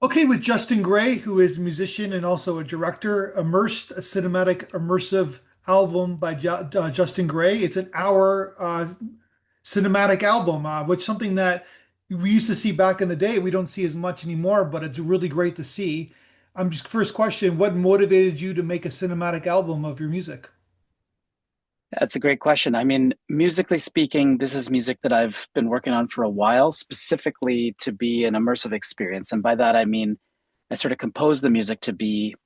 Okay, with Justin Gray, who is a musician and also a director, Immersed, a cinematic immersive album by Justin Gray. It's an hour cinematic album, which something that we used to see back in the day. We don't see as much anymore, but it's really great to see. I'm just first question, what motivated you to make a cinematic album of your music? That's a great question. I mean, musically speaking, this is music that I've been working on for a while, specifically to be an immersive experience. And by that, I mean, I sort of composed the music to be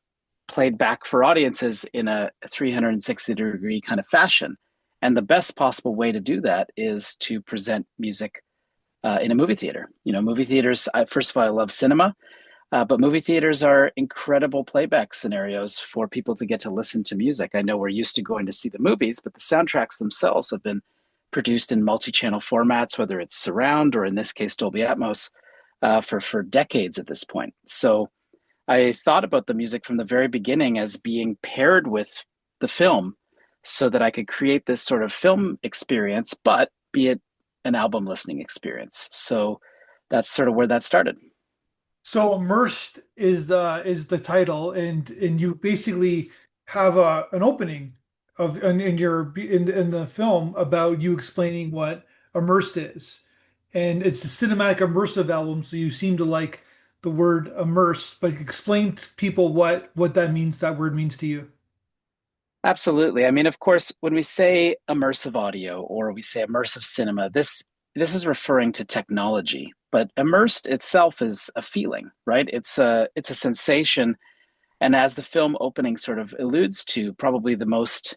played back for audiences in a 360-degree kind of fashion. And the best possible way to do that is to present music in a movie theater. Movie theaters, first of all, I love cinema. But movie theaters are incredible playback scenarios for people to get to listen to music. I know we're used to going to see the movies, but the soundtracks themselves have been produced in multi-channel formats, whether it's surround or in this case Dolby Atmos, for decades at this point. So I thought about the music from the very beginning as being paired with the film, so that I could create this sort of film experience, but be it an album listening experience. So that's sort of where that started. So Immersed is the title, and you basically have an opening of in your in the film about you explaining what immersed is, and it's a cinematic immersive album. So you seem to like the word immersed, but explain to people what that means. That word means to you. Absolutely. I mean, of course, when we say immersive audio or we say immersive cinema, this is referring to technology, but immersed itself is a feeling, right? It's a sensation, and as the film opening sort of alludes to, probably the most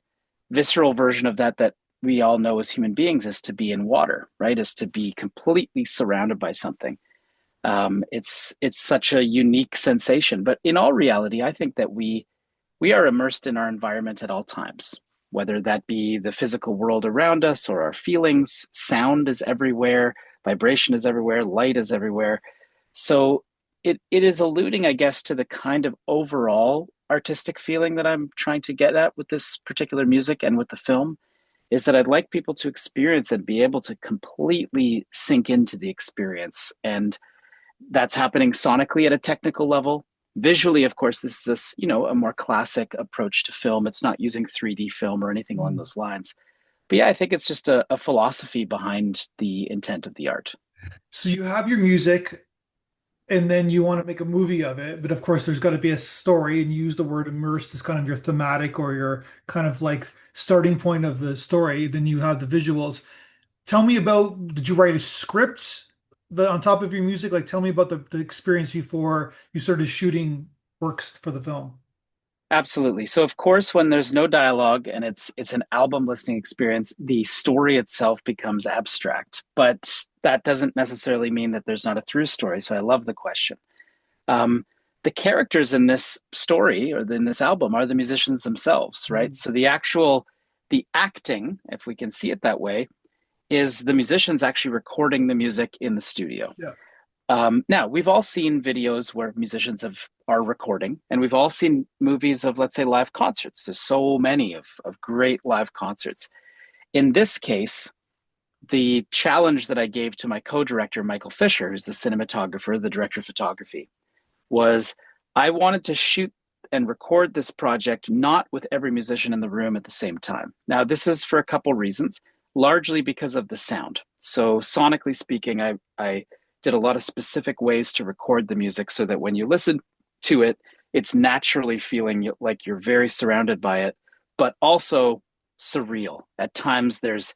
visceral version of that we all know as human beings is to be in water, right? Is to be completely surrounded by something. It's such a unique sensation, but in all reality, I think that we are immersed in our environment at all times, whether that be the physical world around us or our feelings. Sound is everywhere, vibration is everywhere, light is everywhere. So it is alluding, I guess, to the kind of overall artistic feeling that I'm trying to get at with this particular music and with the film, is that I'd like people to experience and be able to completely sink into the experience. And that's happening sonically at a technical level. Visually, of course, this is a more classic approach to film. It's not using 3D film or anything along Mm. those lines. But yeah, I think it's just a philosophy behind the intent of the art. So you have your music, and then you want to make a movie of it, but of course there's got to be a story, and you use the word immersed as kind of your thematic or your kind of like starting point of the story. Then you have the visuals. Tell me about, did you write a script on top of your music? Like tell me about the experience before you started shooting works for the film. Absolutely. So of course, when there's no dialogue and it's an album listening experience, the story itself becomes abstract. But that doesn't necessarily mean that there's not a through story. So I love the question. Um, the characters in this story or in this album are the musicians themselves, right? Mm. So the acting, if we can see it that way, is the musicians actually recording the music in the studio. Yeah. Now, we've all seen videos where musicians are recording, and we've all seen movies of, let's say, live concerts. There's so many of great live concerts. In this case, the challenge that I gave to my co-director, Michael Fisher, who's the cinematographer, the director of photography, was I wanted to shoot and record this project not with every musician in the room at the same time. Now, this is for a couple reasons, largely because of the sound. So, sonically speaking, I did a lot of specific ways to record the music so that when you listen to it, it's naturally feeling like you're very surrounded by it, but also surreal. At times, there's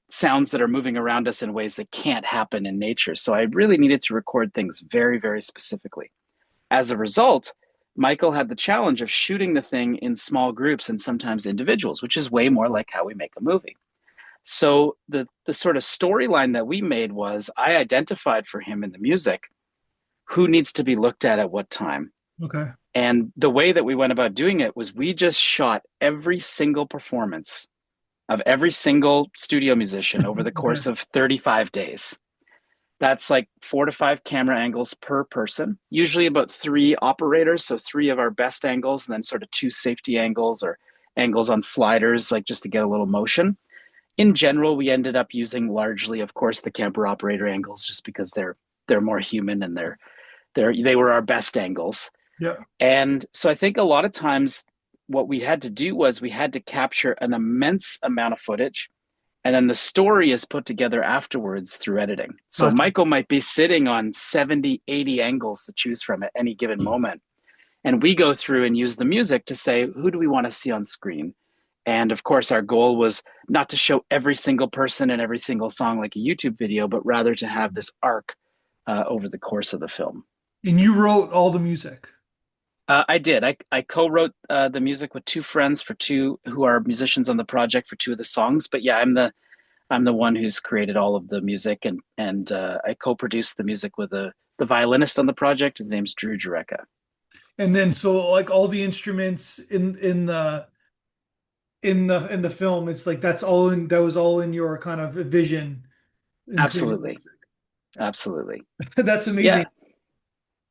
sounds that are moving around us in ways that can't happen in nature. So I really needed to record things very, very specifically. As a result, Michael had the challenge of shooting the thing in small groups and sometimes individuals, which is way more like how we make a movie. So the sort of storyline that we made was I identified for him in the music who needs to be looked at what time. Okay. And the way that we went about doing it was we just shot every single performance of every single studio musician over the Okay. course of 35 days. That's like 4 to 5 camera angles per person, usually about 3 operators. So three of our best angles, and then sort of two safety angles or angles on sliders, like just to get a little motion. In general, we ended up using largely, of course, the camera operator angles just because they're more human and They were our best angles. Yeah. And so I think a lot of times what we had to do was we had to capture an immense amount of footage, and then the story is put together afterwards through editing. So Gotcha. Michael might be sitting on 70, 80 angles to choose from at any given moment. And we go through and use the music to say, who do we want to see on screen? And of course, our goal was not to show every single person and every single song like a YouTube video, but rather to have this arc over the course of the film. And you wrote all the music. I did. I co-wrote the music with two friends for two who are musicians on the project for two of the songs. But yeah, I'm the one who's created all of the music, and I co-produced the music with the violinist on the project. His name's Drew Jureka. And then so like all the instruments in the film, it's like that was all in your kind of vision in creating the Absolutely, music. absolutely. That's Yeah, amazing.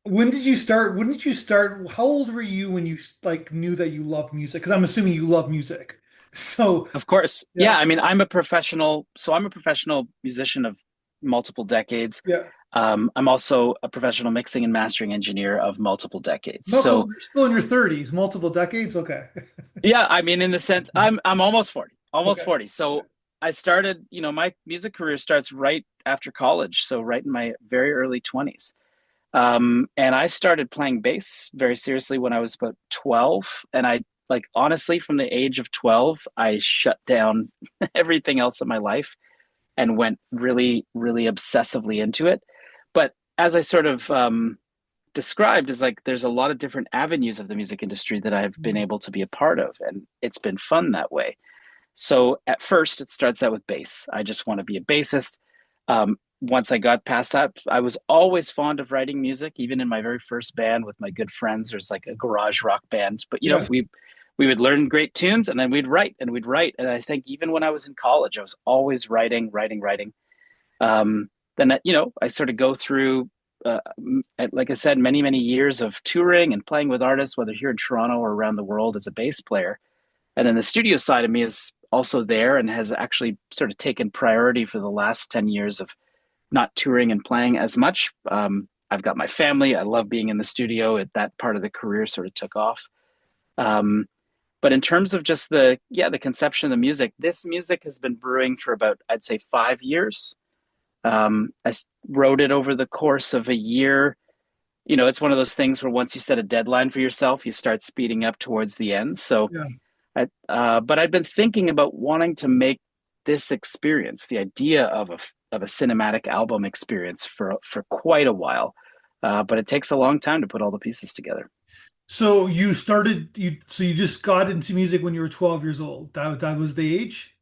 When did you start? When did you start? How old were you when you like knew that you loved music? Because I'm assuming you love music. So of course. yeah, Yeah, I mean, I'm a professional musician of multiple decades. yeah. I'm also a professional mixing and mastering engineer of multiple decades. Multiple, So you're still in your 30s, multiple decades. Okay. yeah, I mean, in the sense, I'm almost 40, almost Okay. 40. Okay. So I started, my music career starts right after college, so right in my very early 20s. And I started playing bass very seriously when I was about 12. And I, like, honestly, from the age of 12, I shut down everything else in my life and went really, really obsessively into it. But as I sort of described, is like there's a lot of different avenues of the music industry that I've been able to be a part of, and it's been fun that way. So at first, it starts out with bass. I just want to be a bassist. Once I got past that, I was always fond of writing music, even in my very first band with my good friends. There's like a garage rock band, but Yeah. we would learn great tunes and then we'd write and we'd write. And I think even when I was in college, I was always writing, writing, writing. Then I sort of go through, like I said, many many years of touring and playing with artists, whether here in Toronto or around the world as a bass player. And then the studio side of me is also there and has actually sort of taken priority for the last 10 years of not touring and playing as much. I've got my family. I love being in the studio. That part of the career sort of took off. Um, but in terms of just the conception of the music, this music has been brewing for about, I'd say, 5 years. I wrote it over the course of a year. It's one of those things where once you set a deadline for yourself, you start speeding up towards the end. So, Yeah. but I've been thinking about wanting to make this experience, the idea of a cinematic album experience for quite a while. But it takes a long time to put all the pieces together. So you just got into music when you were 12 years old. That was the age?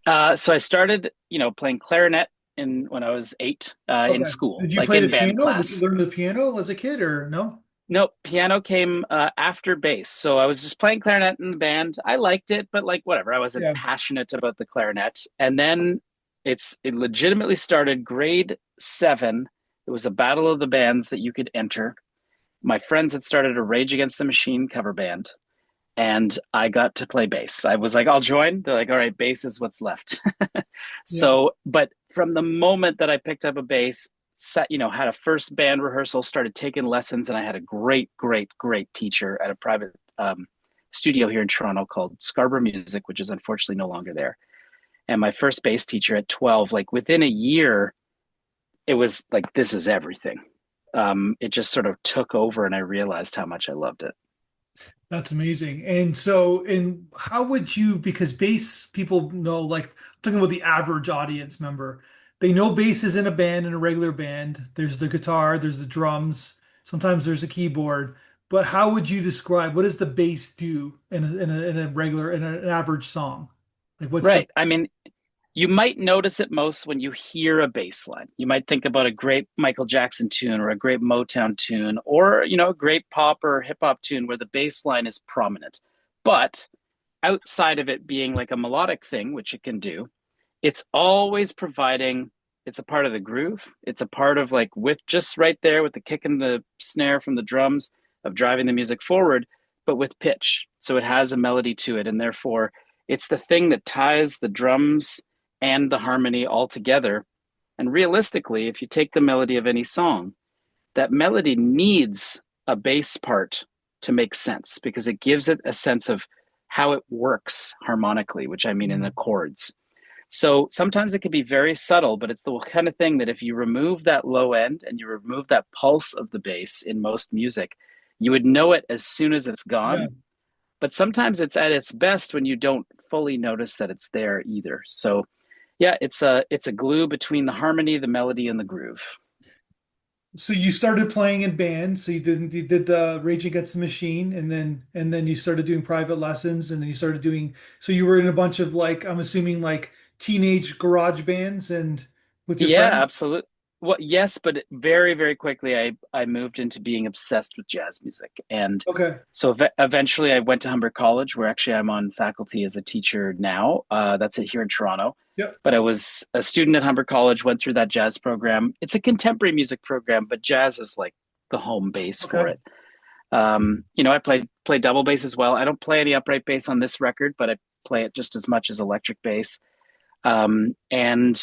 So I started, playing clarinet in when I was 8 in Okay. school, Did you like play in the band piano? Did you class. learn the piano as a kid or no? No, piano came after bass. So I was just playing clarinet in the band. I liked it, but like whatever. I wasn't Yeah. passionate about the clarinet. And then it legitimately started grade 7. It was a battle of the bands that you could enter. My friends had started a Rage Against the Machine cover band, and I got to play bass. I was like, I'll join. They're like, all right, bass is what's left. Yeah. So, but from the moment that I picked up a bass, had a first band rehearsal, started taking lessons, and I had a great, great, great teacher at a private studio here in Toronto called Scarborough Music, which is unfortunately no longer there. And my first bass teacher at 12, like within a year, it was like, this is everything. It just sort of took over, and I realized how much I loved it. That's amazing. And how would you, because bass people know, like, I'm talking about the average audience member, they know bass is in a band, in a regular band. There's the guitar, there's the drums, sometimes there's a keyboard. But how would you describe what does the bass do in an average song? Like, what's the, Right. I mean, you might notice it most when you hear a bass line. You might think about a great Michael Jackson tune or a great Motown tune or, a great pop or hip hop tune where the bass line is prominent. But outside of it being like a melodic thing, which it can do, it's always providing, it's a part of the groove. It's a part of like with just right there with the kick and the snare from the drums of driving the music forward, but with pitch. So it has a melody to it. And therefore, it's the thing that ties the drums and the harmony all together. And realistically, if you take the melody of any song that melody needs a bass part to make sense because it gives it a sense of how it works harmonically, which I mean in the Mm. chords. So sometimes it can be very subtle, but it's the kind of thing that if you remove that low end and you remove that pulse of the bass in most music, you would know it as soon as it's Yeah. gone. But sometimes it's at its best when you don't fully notice that it's there either. So yeah, it's a glue between the harmony, the melody, and the groove. So you started playing in bands. So you did the Rage Against the Machine, and then you started doing private lessons, and then you started doing. So you were in a bunch of like I'm assuming like teenage garage bands and with your Yeah, friends. absolutely. Well, yes, but very, very quickly, I moved into being obsessed with jazz music, and Okay. so eventually, I went to Humber College, where actually I'm on faculty as a teacher now. That's it here in Toronto. Yep. But I was a student at Humber College, went through that jazz program. It's a contemporary music program, but jazz is like the home base for Okay. it. I play double bass as well. I don't play any upright bass on this record, but I play it just as much as electric bass. Um, and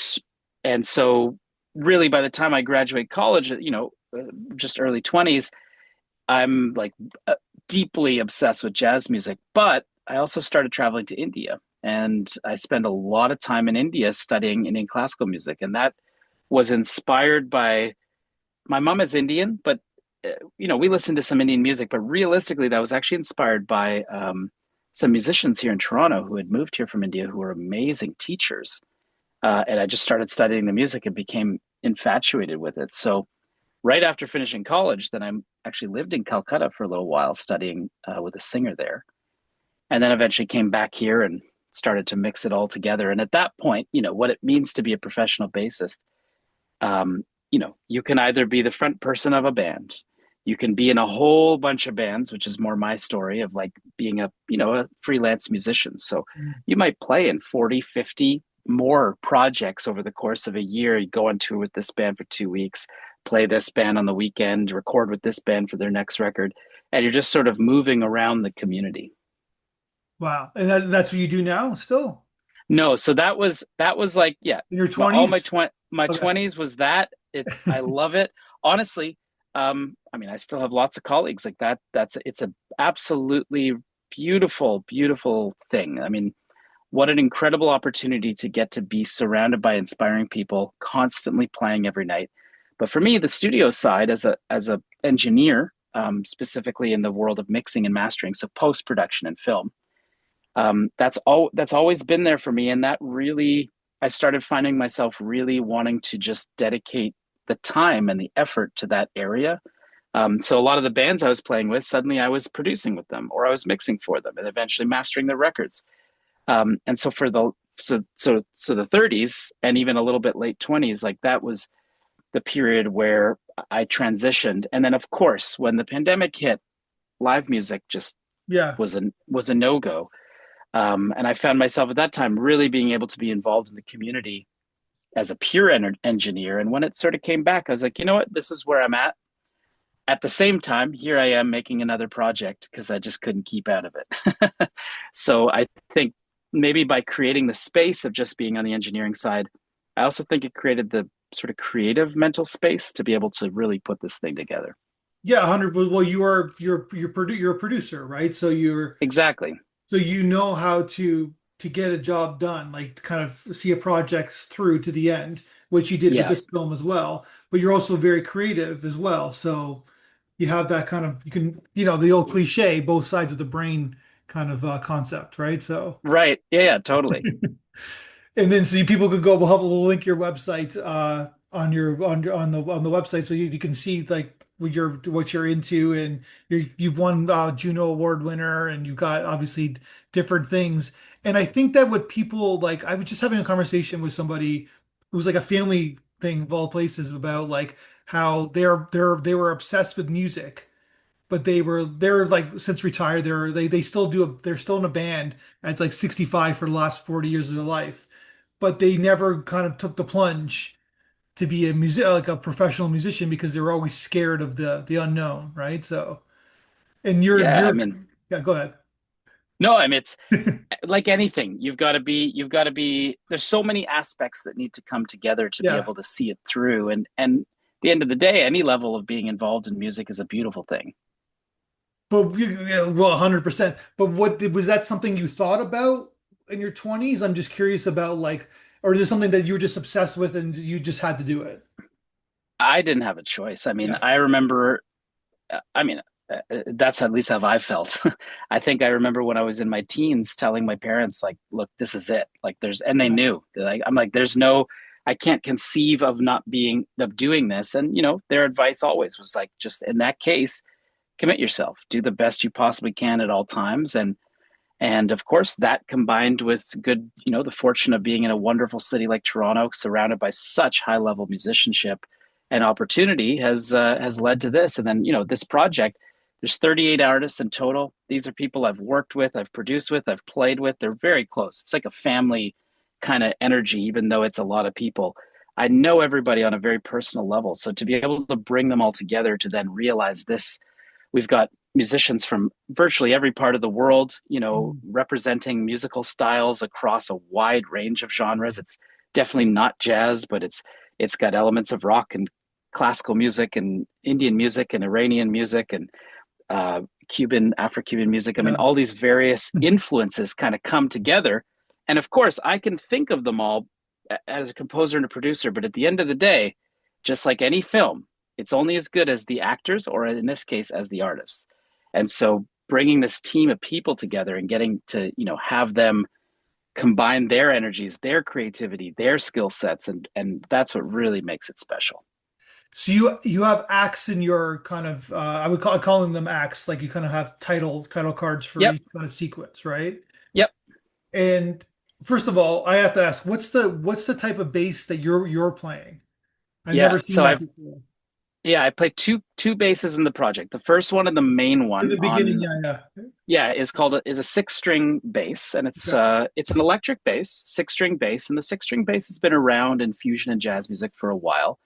and so really by the time I graduate college, just early 20s, I'm like deeply obsessed with jazz music. But I also started traveling to India and I spent a lot of time in India studying Indian classical music. And that was inspired by my mom is Indian, but we listened to some Indian music, but realistically, that was actually inspired by some musicians here in Toronto who had moved here from India who were amazing teachers. And I just started studying the music and became infatuated with it. So right after finishing college, then I actually lived in Calcutta for a little while studying with a singer there, and then eventually came back here and started to mix it all together. And at that point, what it means to be a professional bassist. You can either be the front person of a band, you can be in a whole bunch of bands, which is more my story of like being a freelance musician. So Mm. you might play in 40, 50 more projects over the course of a year. You go on tour with this band for 2 weeks, play this band on the weekend, record with this band for their next record, and you're just sort of moving around the community. Wow. And that's what you do now still No, so that was like, yeah, in your all my 20s? my Okay. 20s was that. I love it. Honestly, I mean, I still have lots of colleagues like that. It's a absolutely beautiful, beautiful thing. I mean, what an incredible opportunity to get to be surrounded by inspiring people, constantly playing every night. But for me, the studio side as a engineer, specifically in the world of mixing and mastering, so post production and film, that's always been there for me, and that really I started finding myself really wanting to just dedicate the time and the effort to that area. So a lot of the bands I was playing with, suddenly I was producing with them, or I was mixing for them, and eventually mastering their records. And so for the 30s and even a little bit late 20s, like that was the period where I transitioned. And then of course, when the pandemic hit, live music just Yeah. was a no go. And I found myself at that time really being able to be involved in the community as a pure engineer. And when it sort of came back, I was like, you know what, this is where I'm at. At the same time, here I am making another project because I just couldn't keep out of it. So I think maybe by creating the space of just being on the engineering side, I also think it created the sort of creative mental space to be able to really put this thing together. Yeah, 100. Well, you're a producer, right? Exactly. So you know how to get a job done, like to kind of see a project through to the end, which you did with Yeah. this film as well. But you're also very creative as well. So you have that kind of you can, the old cliche, both sides of the brain kind of concept, right? So Right. Yeah, yeah, totally. and then see people could go, we'll link your website on the website so you can see like what you're into and you've won Juno Award winner and you've got obviously different things. And I think that what people like, I was just having a conversation with somebody who was like a family thing of all places about like how they were obsessed with music, but they're like since retired they still they're still in a band at like 65 for the last 40 years of their life, but they never kind of took the plunge to be a music like a professional musician because they were always scared of the unknown, right? So, and Yeah. I you're mean, yeah, go ahead. no, I mean, it's like anything. You've got to be, there's so many aspects that need to come together to be Yeah. able to see it through. And the end of the day, any level of being involved in music is a beautiful thing. Yeah, well, 100%. But was that something you thought about in your 20s? I'm just curious about like, or is it something that you were just obsessed with and you just had to do it? I didn't have a choice. I mean, Yeah. I remember, I mean, that's at least how I felt. I think I remember when I was in my teens telling my parents, like, look, this is it. Like, and they Yeah. knew. Like, I'm like, I can't conceive of not being, of doing this. And, their advice always was like, just in that case, commit yourself, do the best you possibly can at all times. And of course, that combined with good, the fortune of being in a wonderful city like Toronto, surrounded by such high level musicianship and opportunity, has led to this. And then, this project, there's 38 artists in total. These are people I've worked with, I've produced with, I've played with. They're very close. It's like a family kind of energy, even though it's a lot of people. I know everybody on a very personal level. So to be able to bring them all together to then realize this, we've got musicians from virtually every part of the world, Mm. representing musical styles across a wide range of genres. It's definitely not jazz, but it's got elements of rock and classical music and Indian music and Iranian music and Cuban, Afro-Cuban music. I mean, Yeah. all these various influences kind of come together. And of course, I can think of them all as a composer and a producer, but at the end of the day, just like any film, it's only as good as the actors, or in this case, as the artists. And so bringing this team of people together and getting to, have them combine their energies, their creativity, their skill sets, and that's what really makes it special. So you have acts in your kind of I would calling them acts, like you kind of have title cards for Yep. each kind of sequence, right? Yep. And first of all, I have to ask, what's the type of bass that you're playing? I've Yeah. never seen So that I've before. Yeah, I play two basses in the project. The first one and the main In one the beginning, on yeah, yeah. yeah is a six string bass, and Okay. it's an electric bass, six string bass, and the six string bass has been around in fusion and jazz music for a while.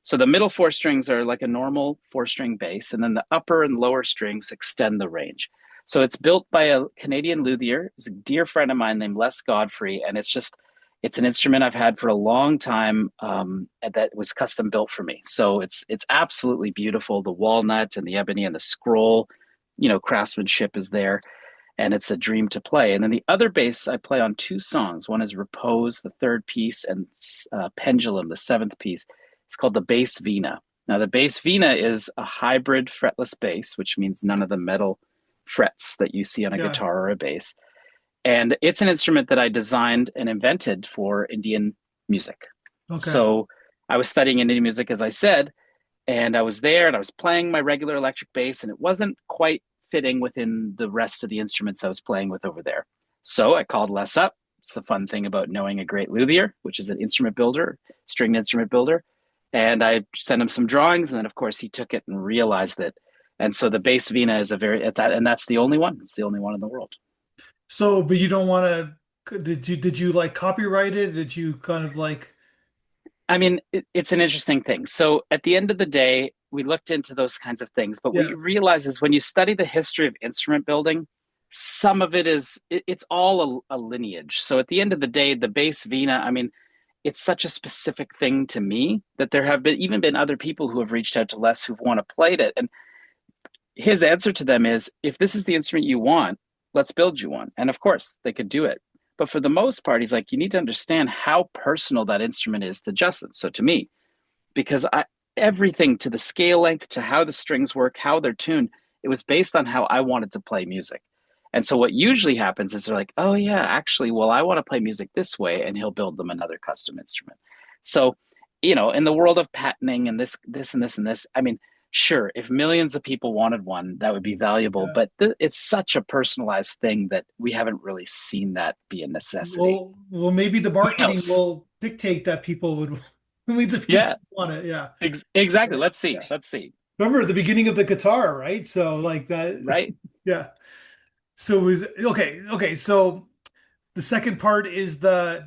So the middle four strings are like a normal four string bass, and then the upper and lower strings extend the range. So it's built by a Canadian luthier. It's a dear friend of mine named Les Godfrey, and it's an instrument I've had for a long time, that was custom built for me. So it's absolutely beautiful. The walnut and the ebony and the scroll, craftsmanship is there, and it's a dream to play. And then the other bass I play on two songs. One is Repose, the third piece, and Pendulum, the seventh piece. It's called the bass vina. Now, the bass vina is a hybrid fretless bass, which means none of the metal frets that you see on a Yeah. guitar or a bass. And it's an instrument that I designed and invented for Indian music. Okay. So I was studying Indian music, as I said, and I was there and I was playing my regular electric bass, and it wasn't quite fitting within the rest of the instruments I was playing with over there. So I called Les up. It's the fun thing about knowing a great luthier, which is an instrument builder, stringed instrument builder. And I sent him some drawings, and then of course he took it and realized it. And so the bass vina is a very at that, and that's the only one. It's the only one in the world. So, but you don't want to, did you like copyright it? Did you kind of like, I mean, it's an interesting thing. So at the end of the day, we looked into those kinds of things, but what yeah, you realize is when you study the history of instrument building, some of it is it's all a lineage. So at the end of the day, the bass vina, I mean, it's such a specific thing to me that there have been other people who have reached out to Les who've want to play it, and his answer to them is, if this is the instrument you want, let's build you one. And of course, they could do it. But for the most part, he's like, you need to understand how personal that instrument is to Justin. So to me, because everything to the scale length, to how the strings work, how they're tuned, it was based on how I wanted to play music. And so what usually happens is they're like, oh yeah, actually, well, I want to play music this way, and he'll build them another custom instrument. So, in the world of patenting and this and this and this, I mean, sure, if millions of people wanted one, that would be valuable, yeah. but it's such a personalized thing that we haven't really seen that be a necessity. Well, maybe the Who marketing knows? will dictate that people would, millions of people Yeah, want it. Yeah. exactly. Let's see. Let's see. Remember at the beginning of the guitar, right? So like that, Right? yeah. So it was okay. Okay. So the second part is the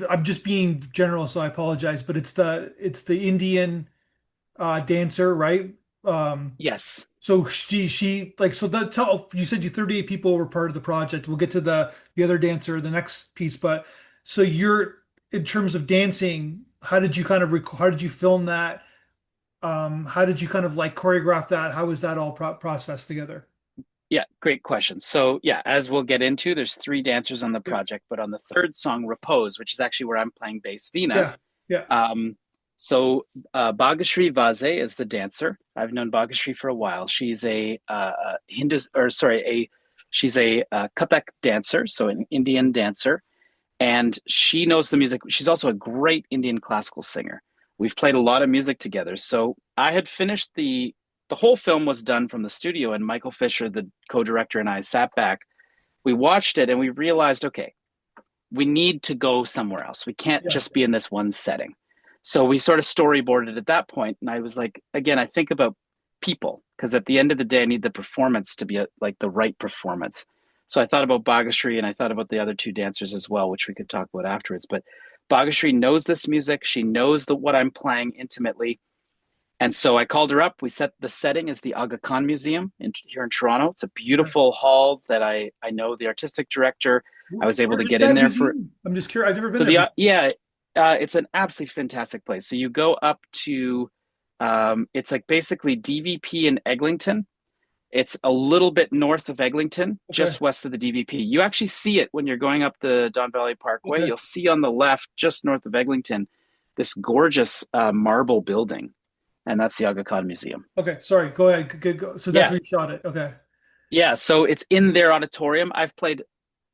I'm just being general, so I apologize, but it's the Indian dancer, right? Um, Yes. so she like so that tell you said you 38 people were part of the project. We'll get to the other dancer, the next piece, but so in terms of dancing, how did you kind of how did you film that? How did you kind of like choreograph that? How was that all processed together? Yeah, great question. So, yeah, as we'll get into, there's three dancers on the Yeah, project, but on the third song, Repose, which is actually where I'm playing bass Vina. yeah, yeah. Um, so Bhagashri Vaze is the dancer. I've known Bhagashri for a while. She's a Hindu, or sorry, a she's a Kathak dancer, so an Indian dancer, and she knows the music. She's also a great Indian classical singer. We've played a lot of music together. So I had finished the whole film was done from the studio, and Michael Fisher, the co-director, and I sat back. We watched it, and we realized, okay, we need to go somewhere else. We can't Yeah. just be in this one setting. So we sort of storyboarded at that point, and I was like, again, I think about people because at the end of the day, I need the performance to be like the right performance. So I thought about Bhagashri and I thought about the other two dancers as well, which we could talk about afterwards. But Bhagashri knows this music. She knows what I'm playing intimately. And so I called her up. We set the setting as the Aga Khan Museum here in Toronto. It's a Yeah. beautiful hall that I know the artistic director. I was able Where to is get in that there for. museum? I'm just curious. I've never been So there before. it's an absolutely fantastic place. So you go up to, it's like basically DVP in Eglinton. It's a little bit north of Eglinton, Okay. just west of the DVP. You actually see it when you're going up the Don Valley Parkway. Okay. You'll see on the left, just north of Eglinton, this gorgeous marble building, and that's the Aga Khan Museum. Okay. Sorry. Go ahead. Go. So that's Yeah, where you shot it. Okay. yeah. So it's in their auditorium. I've played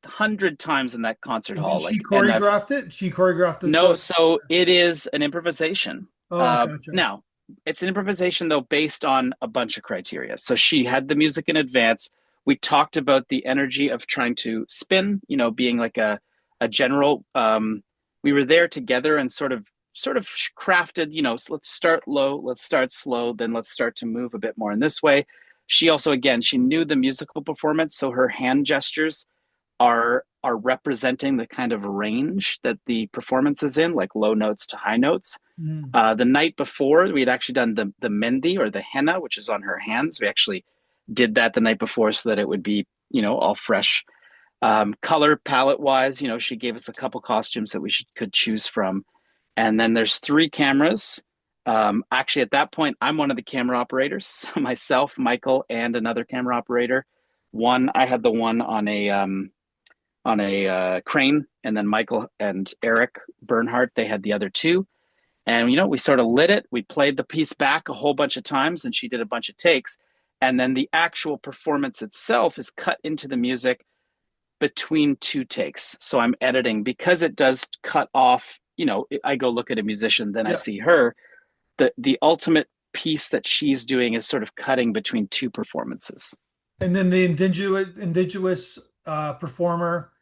100 times in that concert And then hall, she and I've choreographed it. She choreographed no. So it is an improvisation. Oh, gotcha. Now it's an improvisation though, based on a bunch of criteria. So she had the music in advance. We talked about the energy of trying to spin. Being like a general. We were there together and sort of crafted. So let's start low, let's start slow, then let's start to move a bit more in this way. She also, again, she knew the musical performance, so her hand gestures are representing the kind of range that the performance is in, like low notes to high notes. Mm. The night before, we had actually done the mendi or the henna, which is on her hands. We actually did that the night before so that it would be, all fresh. Color palette wise, she gave us a couple costumes that could choose from. And then there's three cameras. Actually, at that point, I'm one of the camera operators, myself, Michael, and another camera operator. I had the one on a crane, and then Michael and Eric Bernhardt, they had the other two. And we sort of lit it. We played the piece back a whole bunch of times, and she did a bunch of takes. And then the actual performance itself is cut into the music between two takes. So I'm editing because it does cut off. I go look at a musician, then I Yeah. see her. The ultimate piece that she's doing is sort of cutting between two performances. And then the indigenous performer,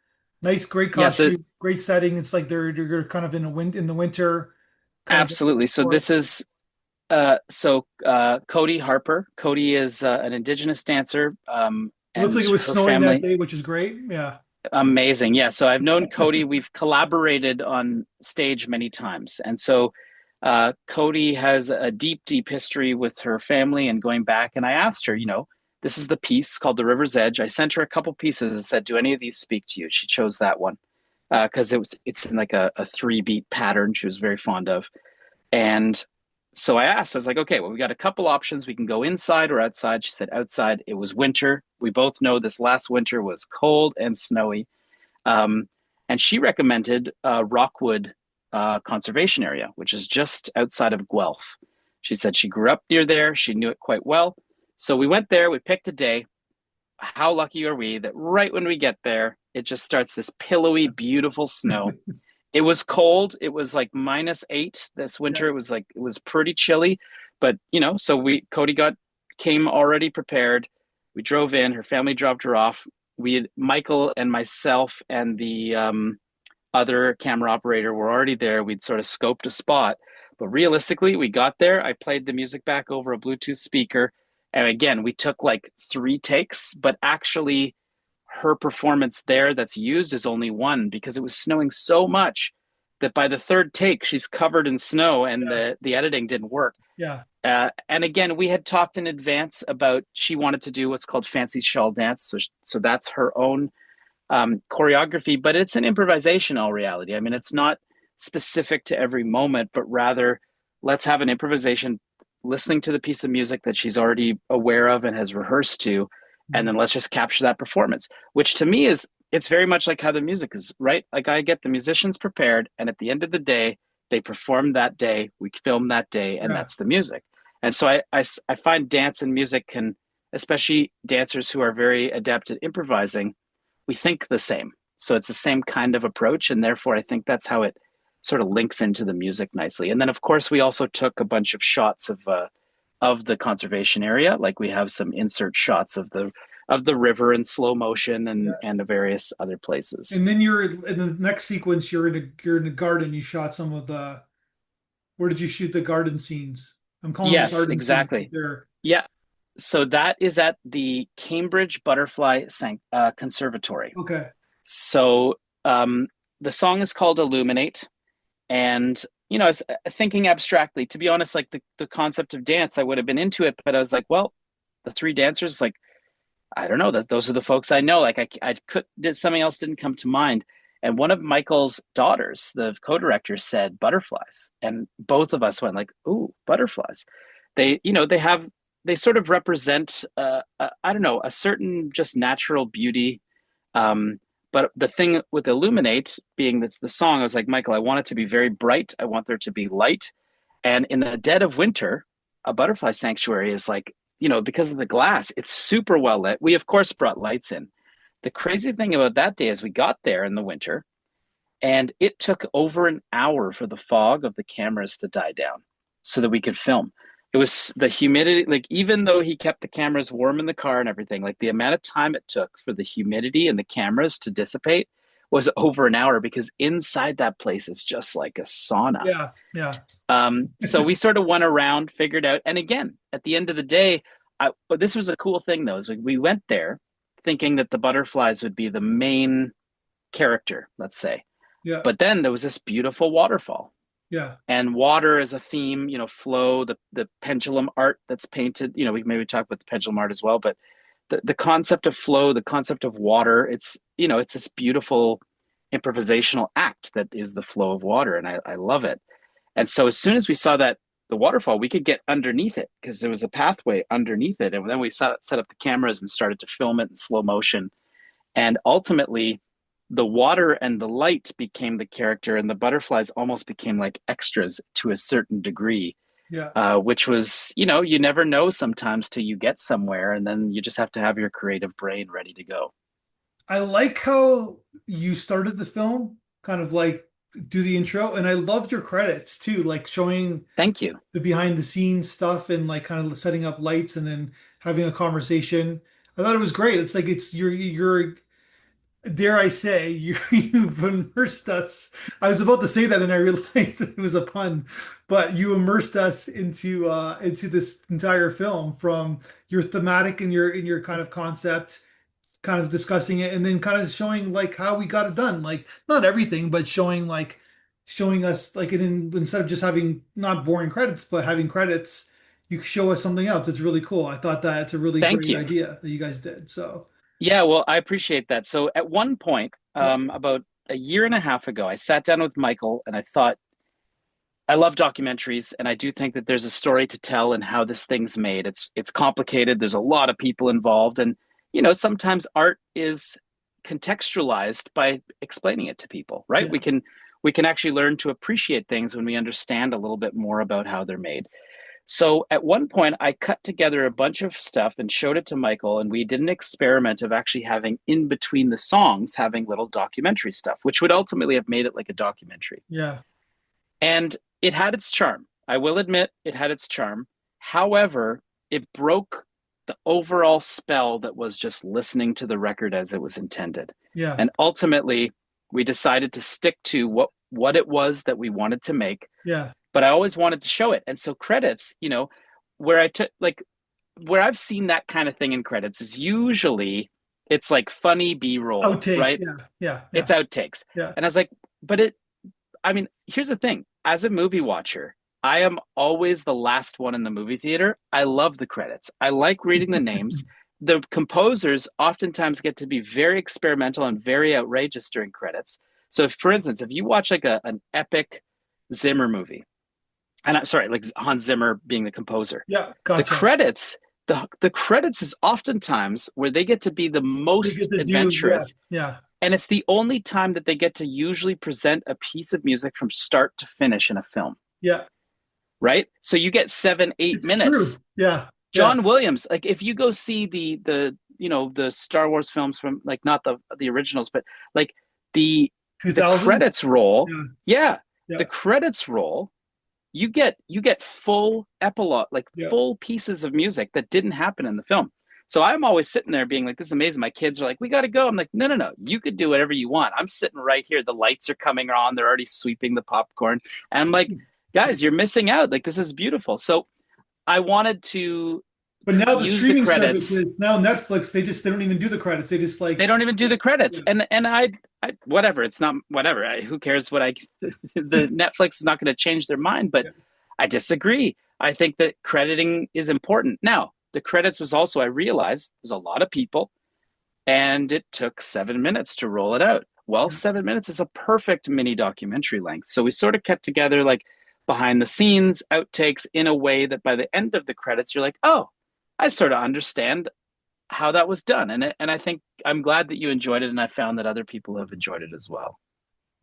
nice, great Yeah, so costume, great setting. It's like they're kind of in the winter, kind of going absolutely. So for it. this is Cody Harper. Cody is an indigenous dancer, It looks like and it was her snowing that family day, which is great. Yeah. amazing. Yeah, so I've known Cody. We've collaborated on stage many times, and so Cody has a deep, deep history with her family and going back. And I asked her, this is the piece called "The River's Edge." I sent her a couple pieces and said, "Do any of these speak to you?" She chose that one because it's in like a three beat pattern. She was very fond of, and so I asked, I was like, okay, well, we got a couple options. We can go inside or outside. She said outside. It was winter. We both know this last winter was cold and snowy. Um, and she recommended Rockwood Conservation Area, which is just outside of Guelph. She said she grew up near there. She knew it quite well. So we went there. We picked a day. How lucky are we that right when we get there, it just starts this pillowy, beautiful snow. It was cold. It was like -8 this Yeah. winter. It was pretty chilly, but so Cody came already prepared. We drove in. Her family dropped her off. We had Michael and myself and the other camera operator were already there. We'd sort of scoped a spot, but realistically, we got there. I played the music back over a Bluetooth speaker, and again, we took like three takes, but actually her performance there that's used is only one because it was snowing so much that by the third take she's covered in snow and Yeah. the editing didn't work. Yeah. And again, we had talked in advance about she wanted to do what's called fancy shawl dance, so that's her own choreography, but it's an improvisational reality. I mean, it's not specific to every moment, but rather let's have an improvisation listening to the piece of music that she's already aware of and has rehearsed to, and Mhm. then let's just capture that performance, which to me is it's very much like how the music is, right? Like I get the musicians prepared, and at the end of the day, they perform that day, we film that day, and Yeah. that's the music. And so I find dance and music can, especially dancers who are very adept at improvising, we think the same. So it's the same kind of approach. And therefore, I think that's how it sort of links into the music nicely. And then, of course, we also took a bunch of shots of the conservation area. Like we have some insert shots of the river in slow motion Yeah. and the various other places. And then you're in the next sequence, you're in the garden. You shot some of the where did you shoot the garden scenes? I'm calling them Yes, garden scenes, but exactly. they're Yeah. So that is at the Cambridge Conservatory. okay. So um, the song is called Illuminate. And, you know, I was thinking abstractly, to be honest, like the concept of dance, I would have been into it, but I was like, well, the three dancers, like, I don't know, those are the folks I know. Like I could, did something else didn't come to mind. And one of Michael's daughters, the co-director, said butterflies. And both of us went like, ooh, butterflies. They, you know, they sort of represent, I don't know, a certain just natural beauty. Um, but the thing with Illuminate being the song, I was like, Michael, I want it to be very bright. I want there to be light. And in the dead of winter, a butterfly sanctuary is like, you know, because of the glass, it's super well lit. We, of course, brought lights in. The crazy thing about that day is we got there in the winter and it took over an hour for the fog of the cameras to die down so that we could film. It was the humidity, like, even though he kept the cameras warm in the car and everything, like, the amount of time it took for the humidity and the cameras to dissipate was over an hour because inside that place is just like a sauna. Yeah, yeah, So we sort of went around, figured out, and again, at the end of the day, but this was a cool thing though, is we went there thinking that the butterflies would be the main character, let's say. yeah, But then there was this beautiful waterfall, yeah, and water is a theme, you know, flow, the pendulum art that's painted, you know, we maybe talk about the pendulum art as well, but the concept of flow, the concept of water, it's, you know, it's this beautiful improvisational act that is the flow of water, and I love it. And so as soon as we saw that the waterfall, we could get underneath it because there was a pathway underneath it. And then we set up the cameras and started to film it in slow motion. And ultimately, the water and the light became the character, and the butterflies almost became like extras to a certain degree, yeah. which was, you know, you never know sometimes till you get somewhere, and then you just have to have your creative brain ready to go. I like how you started the film, kind of like do the intro, and I loved your credits too, like showing Thank you. the behind the scenes stuff and like kind of setting up lights and then having a conversation. I thought it was great. It's like you're dare I say you've immersed us. I was about to say that and I realized that it was a pun, but you immersed us into this entire film from your thematic and your kind of concept, kind of discussing it and then kind of showing like how we got it done. Like not everything, but showing us like instead of just having not boring credits, but having credits, you show us something else. It's really cool. I thought that it's a really Thank great you. idea that you guys did. So Yeah, well, I appreciate that. So at one point, yeah, about a year and a half ago, I sat down with Michael and I thought, I love documentaries, and I do think that there's a story to tell and how this thing's made. It's complicated. There's a lot of people involved, and you know sometimes art is contextualized by explaining it to people, right? yeah, We can actually learn to appreciate things when we understand a little bit more about how they're made. So at one point, I cut together a bunch of stuff and showed it to Michael, and we did an experiment of actually having in between the songs having little documentary stuff, which would ultimately have made it like a documentary. yeah, And it had its charm. I will admit it had its charm. However, it broke the overall spell that was just listening to the record as it was intended. yeah, And ultimately, we decided to stick to what it was that we wanted to make, yeah. but I always wanted to show it. And so credits, you know, where I took like where I've seen that kind of thing in credits is usually it's like funny B-roll, Outtakes. right? Yeah, yeah, It's yeah, outtakes. yeah, And I was like, but it I mean, here's the thing. As a movie watcher, I am always the last one in the movie theater. I love the credits. I like reading the names. The composers oftentimes get to be very experimental and very outrageous during credits. So, if, for instance, if you watch like an epic Zimmer movie, and I'm sorry, like Hans Zimmer being the composer, Yeah, the gotcha. credits, the credits is oftentimes where they get to be the They most get to do, yeah, adventurous, yeah, and it's the only time that they get to usually present a piece of music from start to finish in a film, yeah. right? So you get 7, 8 minutes. It's true. Yeah, yeah. John Williams, like if you go see the Star Wars films from like not the originals, but like the the 2000s. credits roll, Yeah, yeah, the yeah, credits roll, you get full epilogue, like yeah. full pieces of music that didn't happen in the film. So I'm always sitting there being like, this is amazing. My kids are like, we got to go. I'm like, no, no, no. You could do whatever you want. I'm sitting right here. The lights are coming on. They're already sweeping the popcorn. And I'm like, guys, you're missing out. Like, this is beautiful. So I wanted to But now the use the streaming credits. services, now Netflix, they don't even do the credits. They just They like, don't even do the credits. yeah, And I whatever. It's not whatever. Who cares what I, the Netflix is not going to change their mind, but yeah, I disagree. I think that crediting is important. Now, the credits was also, I realized there's a lot of people and it took 7 minutes to roll it out. Well, yeah. 7 minutes is a perfect mini documentary length. So we sort of kept together like behind the scenes outtakes in a way that by the end of the credits, you're like, oh, I sort of understand how that was done. And I think I'm glad that you enjoyed it. And I found that other people have enjoyed it as well.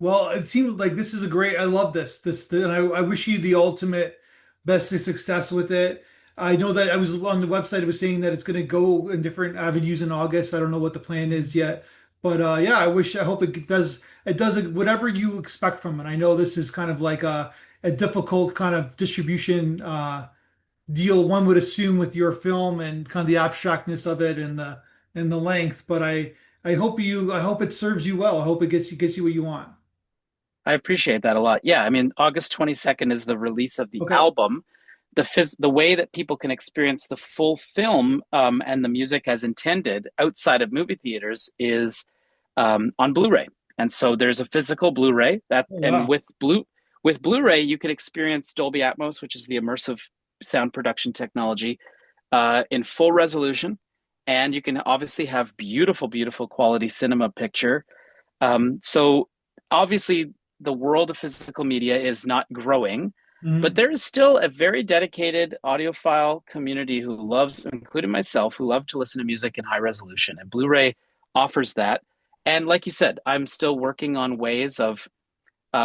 Well, it seems like this is a great. I love this, and I wish you the ultimate best of success with it. I know that I was on the website. It was saying that it's going to go in different avenues in August. I don't know what the plan is yet, but yeah, I hope it does. It does whatever you expect from it. I know this is kind of like a difficult kind of distribution deal. One would assume with your film and kind of the abstractness of it and the length, but I hope it serves you well. I hope it gets you what you want. I appreciate that a lot. Yeah, I mean, August 22nd is the release of the Okay. album. The way that people can experience the full film and the music as intended outside of movie theaters is on Blu-ray. And so there's a physical Blu-ray that, Oh, and wow. with Blu-ray, you can experience Dolby Atmos, which is the immersive sound production technology, in full resolution, and you can obviously have beautiful, beautiful quality cinema picture. So obviously, the world of physical media is not growing, but Mhm. there is still a very dedicated audiophile community who loves, including myself, who love to listen to music in high resolution. And Blu-ray offers that. And like you said, I'm still working on ways of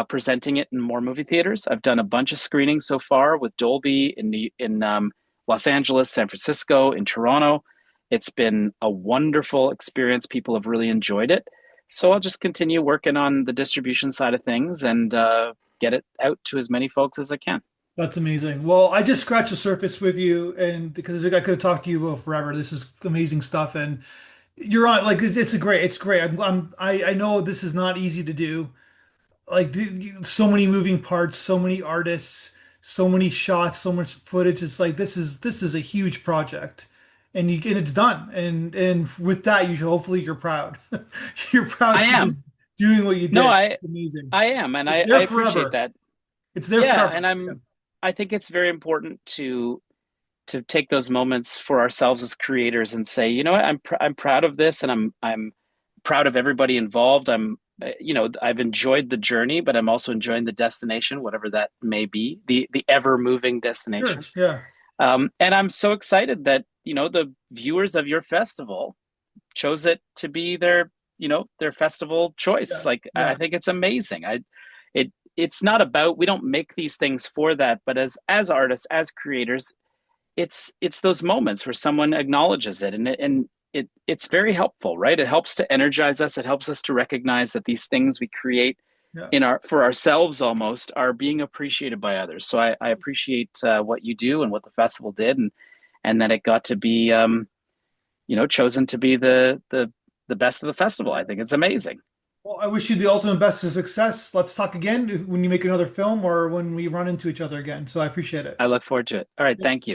presenting it in more movie theaters. I've done a bunch of screenings so far with Dolby in Los Angeles, San Francisco, in Toronto. It's been a wonderful experience. People have really enjoyed it. So I'll just continue working on the distribution side of things and get it out to as many folks as I can. That's amazing. Well, I just scratched the surface with you, and because I could have talked to you about forever. This is amazing stuff, and you're on. Like it's great. I know this is not easy to do. Like so many moving parts, so many artists, so many shots, so much footage. It's like this is a huge project, and it's done. And with that, you should hopefully you're proud. You're proud I for am. just doing what you No, did. Amazing. I am, and It's I there appreciate forever. that. It's there Yeah, forever. and Yeah. I think it's very important to take those moments for ourselves as creators and say, you know what, I'm proud of this, and I'm proud of everybody involved. I've enjoyed the journey, but I'm also enjoying the destination, whatever that may be, the ever moving Sure. destination. Yeah. And I'm so excited that the viewers of your festival chose it to be their festival choice. Yeah. Like I Yeah. think it's amazing. It's not about, we don't make these things for that, but as artists, as creators, it's those moments where someone acknowledges it, and it's very helpful, right? It helps to energize us. It helps us to recognize that these things we create Yeah. in our for ourselves almost are being appreciated by others. So I appreciate what you do and what the festival did, and that it got to be chosen to be the best of the festival. I think it's amazing. Well, I wish you the ultimate best of success. Let's talk again when you make another film or when we run into each other again. So I appreciate it. I look forward to it. All right, Yes. thank you.